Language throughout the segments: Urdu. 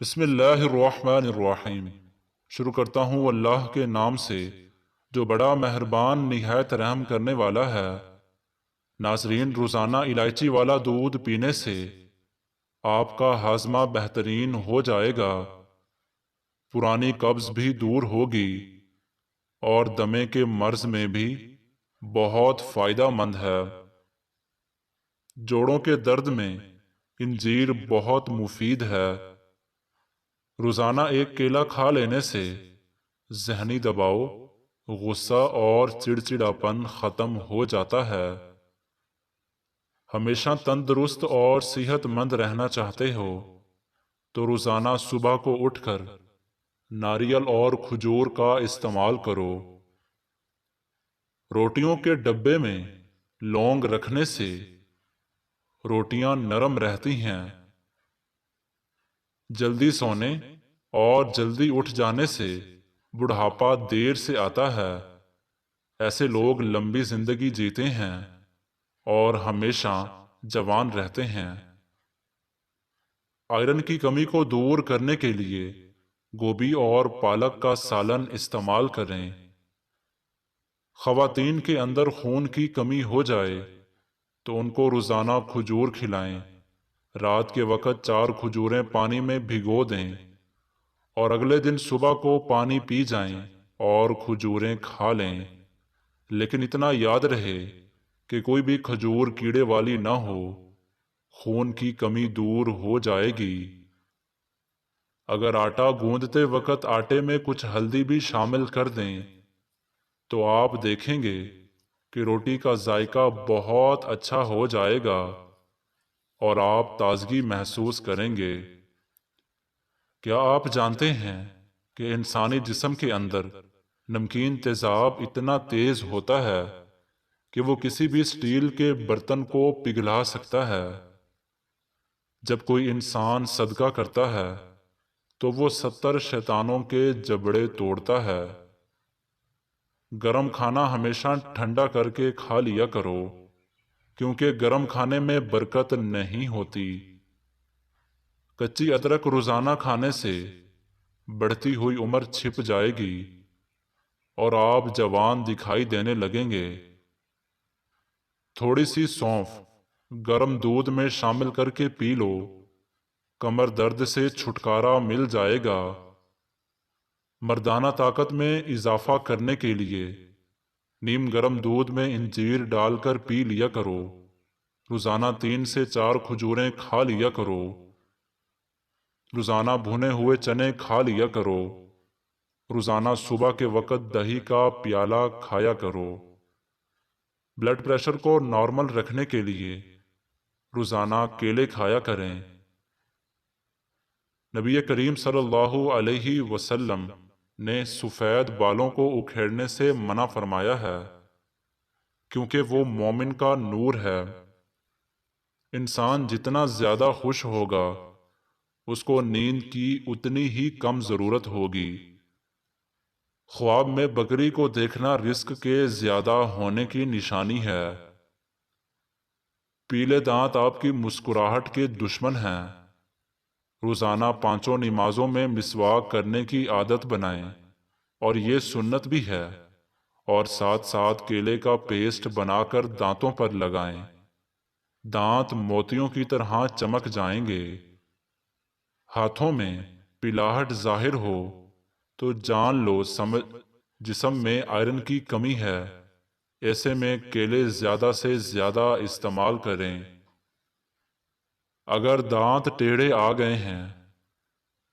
بسم اللہ الرحمن الرحیم۔ شروع کرتا ہوں اللہ کے نام سے جو بڑا مہربان نہایت رحم کرنے والا ہے۔ ناظرین، روزانہ الائچی والا دودھ پینے سے آپ کا ہاضمہ بہترین ہو جائے گا، پرانی قبض بھی دور ہوگی اور دمے کے مرض میں بھی بہت فائدہ مند ہے۔ جوڑوں کے درد میں انجیر بہت مفید ہے۔ روزانہ ایک کیلا کھا لینے سے ذہنی دباؤ، غصہ اور چڑچڑاپن ختم ہو جاتا ہے۔ ہمیشہ تندرست اور صحت مند رہنا چاہتے ہو تو روزانہ صبح کو اٹھ کر ناریل اور کھجور کا استعمال کرو۔ روٹیوں کے ڈبے میں لونگ رکھنے سے روٹیاں نرم رہتی ہیں۔ جلدی سونے اور جلدی اٹھ جانے سے بڑھاپا دیر سے آتا ہے۔ ایسے لوگ لمبی زندگی جیتے ہیں اور ہمیشہ جوان رہتے ہیں۔ آئرن کی کمی کو دور کرنے کے لیے گوبھی اور پالک کا سالن استعمال کریں۔ خواتین کے اندر خون کی کمی ہو جائے تو ان کو روزانہ کھجور کھلائیں۔ رات کے وقت 4 کھجوریں پانی میں بھگو دیں اور اگلے دن صبح کو پانی پی جائیں اور کھجوریں کھا لیں، لیکن اتنا یاد رہے کہ کوئی بھی کھجور کیڑے والی نہ ہو، خون کی کمی دور ہو جائے گی۔ اگر آٹا گوندتے وقت آٹے میں کچھ ہلدی بھی شامل کر دیں تو آپ دیکھیں گے کہ روٹی کا ذائقہ بہت اچھا ہو جائے گا اور آپ تازگی محسوس کریں گے۔ کیا آپ جانتے ہیں کہ انسانی جسم کے اندر نمکین تیزاب اتنا تیز ہوتا ہے کہ وہ کسی بھی سٹیل کے برتن کو پگھلا سکتا ہے؟ جب کوئی انسان صدقہ کرتا ہے تو وہ 70 شیطانوں کے جبڑے توڑتا ہے۔ گرم کھانا ہمیشہ ٹھنڈا کر کے کھا لیا کرو، کیونکہ گرم کھانے میں برکت نہیں ہوتی۔ کچی ادرک روزانہ کھانے سے بڑھتی ہوئی عمر چھپ جائے گی اور آپ جوان دکھائی دینے لگیں گے۔ تھوڑی سی سونف گرم دودھ میں شامل کر کے پی لو، کمر درد سے چھٹکارا مل جائے گا۔ مردانہ طاقت میں اضافہ کرنے کے لیے نیم گرم دودھ میں انجیر ڈال کر پی لیا کرو۔ روزانہ 3 سے 4 کھجوریں کھا لیا کرو۔ روزانہ بھنے ہوئے چنے کھا لیا کرو۔ روزانہ صبح کے وقت دہی کا پیالہ کھایا کرو۔ بلڈ پریشر کو نارمل رکھنے کے لیے روزانہ کیلے کھایا کریں۔ نبی کریم صلی اللہ علیہ وسلم نے سفید بالوں کو اکھیڑنے سے منع فرمایا ہے، کیونکہ وہ مومن کا نور ہے۔ انسان جتنا زیادہ خوش ہوگا اس کو نیند کی اتنی ہی کم ضرورت ہوگی۔ خواب میں بکری کو دیکھنا رزق کے زیادہ ہونے کی نشانی ہے۔ پیلے دانت آپ کی مسکراہٹ کے دشمن ہیں۔ روزانہ 5 نمازوں میں مسواک کرنے کی عادت بنائیں، اور یہ سنت بھی ہے، اور ساتھ ساتھ کیلے کا پیسٹ بنا کر دانتوں پر لگائیں۔ دانت موتیوں کی طرح چمک جائیں گے۔ ہاتھوں میں پلاہٹ ظاہر ہو تو جان لو جسم میں آئرن کی کمی ہے۔ ایسے میں کیلے زیادہ سے زیادہ استعمال کریں۔ اگر دانت ٹیڑھے آ گئے ہیں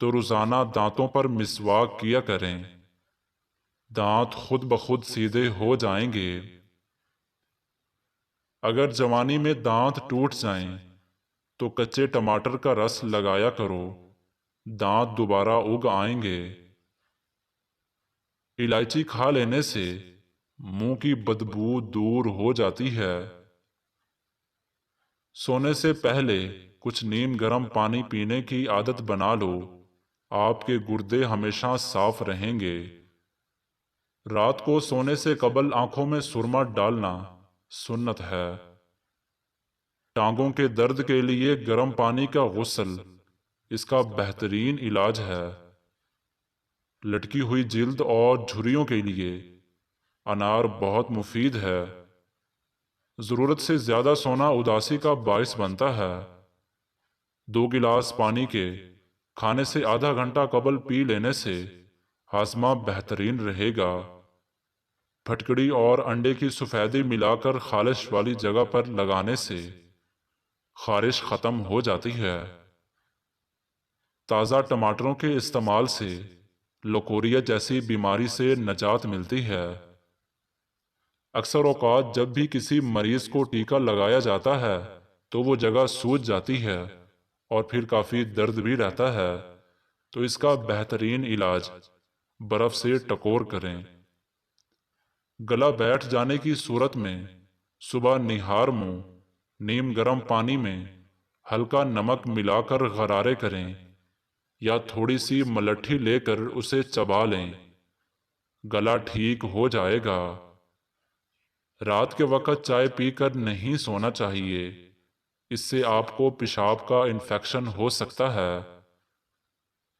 تو روزانہ دانتوں پر مسواک کیا کریں، دانت خود بخود سیدھے ہو جائیں گے۔ اگر جوانی میں دانت ٹوٹ جائیں تو کچے ٹماٹر کا رس لگایا کرو، دانت دوبارہ اگ آئیں گے۔ الائچی کھا لینے سے منہ کی بدبو دور ہو جاتی ہے۔ سونے سے پہلے کچھ نیم گرم پانی پینے کی عادت بنا لو، آپ کے گردے ہمیشہ صاف رہیں گے۔ رات کو سونے سے قبل آنکھوں میں سرما ڈالنا سنت ہے۔ ٹانگوں کے درد کے لیے گرم پانی کا غسل اس کا بہترین علاج ہے۔ لٹکی ہوئی جلد اور جھریوں کے لیے انار بہت مفید ہے۔ ضرورت سے زیادہ سونا اداسی کا باعث بنتا ہے۔ 2 گلاس پانی کے کھانے سے آدھا گھنٹہ قبل پی لینے سے ہاضمہ بہترین رہے گا۔ پھٹکڑی اور انڈے کی سفیدی ملا کر خارش والی جگہ پر لگانے سے خارش ختم ہو جاتی ہے۔ تازہ ٹماٹروں کے استعمال سے لوکوریا جیسی بیماری سے نجات ملتی ہے۔ اکثر اوقات جب بھی کسی مریض کو ٹیکہ لگایا جاتا ہے تو وہ جگہ سوج جاتی ہے اور پھر کافی درد بھی رہتا ہے، تو اس کا بہترین علاج برف سے ٹکور کریں۔ گلا بیٹھ جانے کی صورت میں صبح نہار منہ نیم گرم پانی میں ہلکا نمک ملا کر غرارے کریں یا تھوڑی سی ملٹھی لے کر اسے چبا لیں، گلا ٹھیک ہو جائے گا۔ رات کے وقت چائے پی کر نہیں سونا چاہیے، اس سے آپ کو پیشاب کا انفیکشن ہو سکتا ہے۔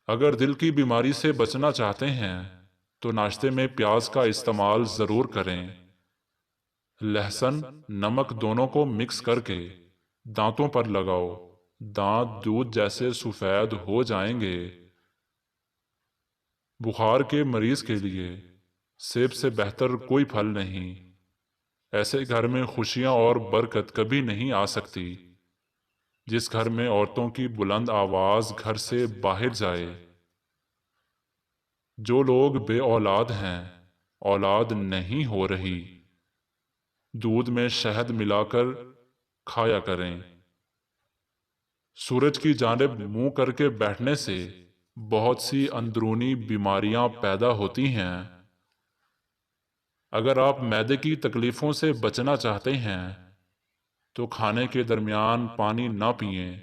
اگر دل کی بیماری سے بچنا چاہتے ہیں تو ناشتے میں پیاز کا استعمال ضرور کریں۔ لہسن، نمک دونوں کو مکس کر کے دانتوں پر لگاؤ، دانت دودھ جیسے سفید ہو جائیں گے۔ بخار کے مریض کے لیے سیب سے بہتر کوئی پھل نہیں۔ ایسے گھر میں خوشیاں اور برکت کبھی نہیں آ سکتی جس گھر میں عورتوں کی بلند آواز گھر سے باہر جائے۔ جو لوگ بے اولاد ہیں، اولاد نہیں ہو رہی، دودھ میں شہد ملا کر کھایا کریں۔ سورج کی جانب منہ کر کے بیٹھنے سے بہت سی اندرونی بیماریاں پیدا ہوتی ہیں۔ اگر آپ معدے کی تکلیفوں سے بچنا چاہتے ہیں تو کھانے کے درمیان پانی نہ پئیں۔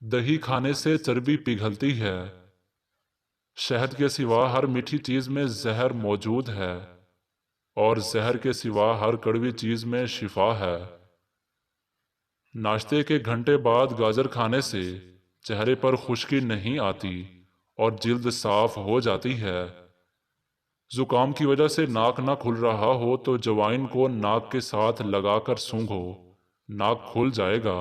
دہی کھانے سے چربی پگھلتی ہے۔ شہد کے سوا ہر میٹھی چیز میں زہر موجود ہے اور زہر کے سوا ہر کڑوی چیز میں شفا ہے۔ ناشتے کے گھنٹے بعد گاجر کھانے سے چہرے پر خشکی نہیں آتی اور جلد صاف ہو جاتی ہے۔ زکام کی وجہ سے ناک نہ کھل رہا ہو تو جوائن کو ناک کے ساتھ لگا کر سونگھو، ناک کھل جائے گا۔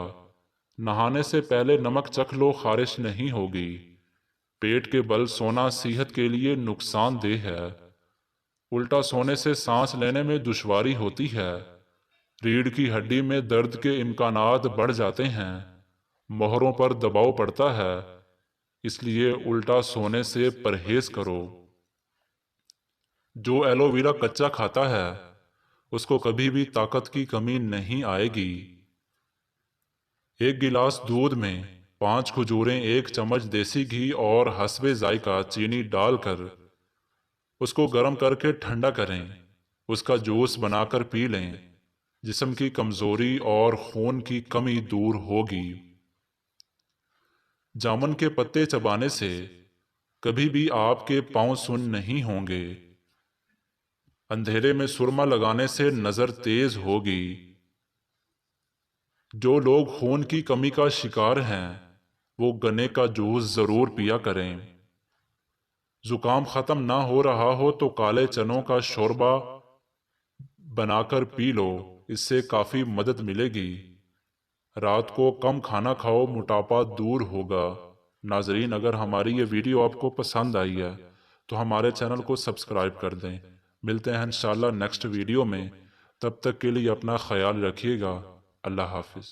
نہانے سے پہلے نمک چکھ لو، خارش نہیں ہوگی۔ پیٹ کے بل سونا صحت کے لیے نقصان دہ ہے۔ الٹا سونے سے سانس لینے میں دشواری ہوتی ہے۔ ریڑھ کی ہڈی میں درد کے امکانات بڑھ جاتے ہیں۔ موہروں پر دباؤ پڑتا ہے، اس لیے الٹا سونے سے پرہیز کرو۔ جو ایلو ویرا کچا کھاتا ہے اس کو کبھی بھی طاقت کی کمی نہیں آئے گی۔ 1 گلاس دودھ میں 5 کھجوریں، 1 چمچ دیسی گھی اور حسب ذائقہ چینی ڈال کر اس کو گرم کر کے ٹھنڈا کریں، اس کا جوس بنا کر پی لیں۔ جسم کی کمزوری اور خون کی کمی دور ہوگی۔ جامن کے پتے چبانے سے کبھی بھی آپ کے پاؤں سن نہیں ہوں گے۔ اندھیرے میں سرما لگانے سے نظر تیز ہوگی۔ جو لوگ خون کی کمی کا شکار ہیں وہ گنے کا جوس ضرور پیا کریں۔ زکام ختم نہ ہو رہا ہو تو کالے چنوں کا شوربہ بنا کر پی لو، اس سے کافی مدد ملے گی۔ رات کو کم کھانا کھاؤ، موٹاپا دور ہوگا۔ ناظرین، اگر ہماری یہ ویڈیو آپ کو پسند آئی ہے تو ہمارے چینل کو سبسکرائب کر دیں۔ ملتے ہیں انشاءاللہ نیکسٹ ویڈیو میں، تب تک کے لیے اپنا خیال رکھیے گا۔ اللہ حافظ۔